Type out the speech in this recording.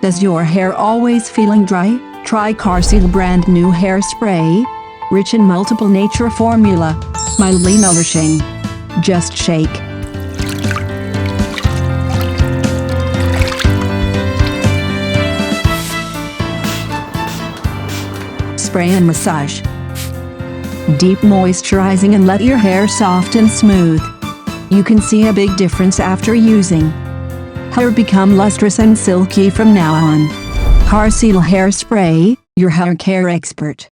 Is your hair always feeling dry? Try Karseell brand new hairspray. Rich in multiple nature formula. Mildly nourishing. Just shake. Spray and massage. Deep moisturizing and let your hair soft and smooth. You can see a big difference after using. Hair become lustrous and silky from now on. Karseell Hairspray, your hair care expert.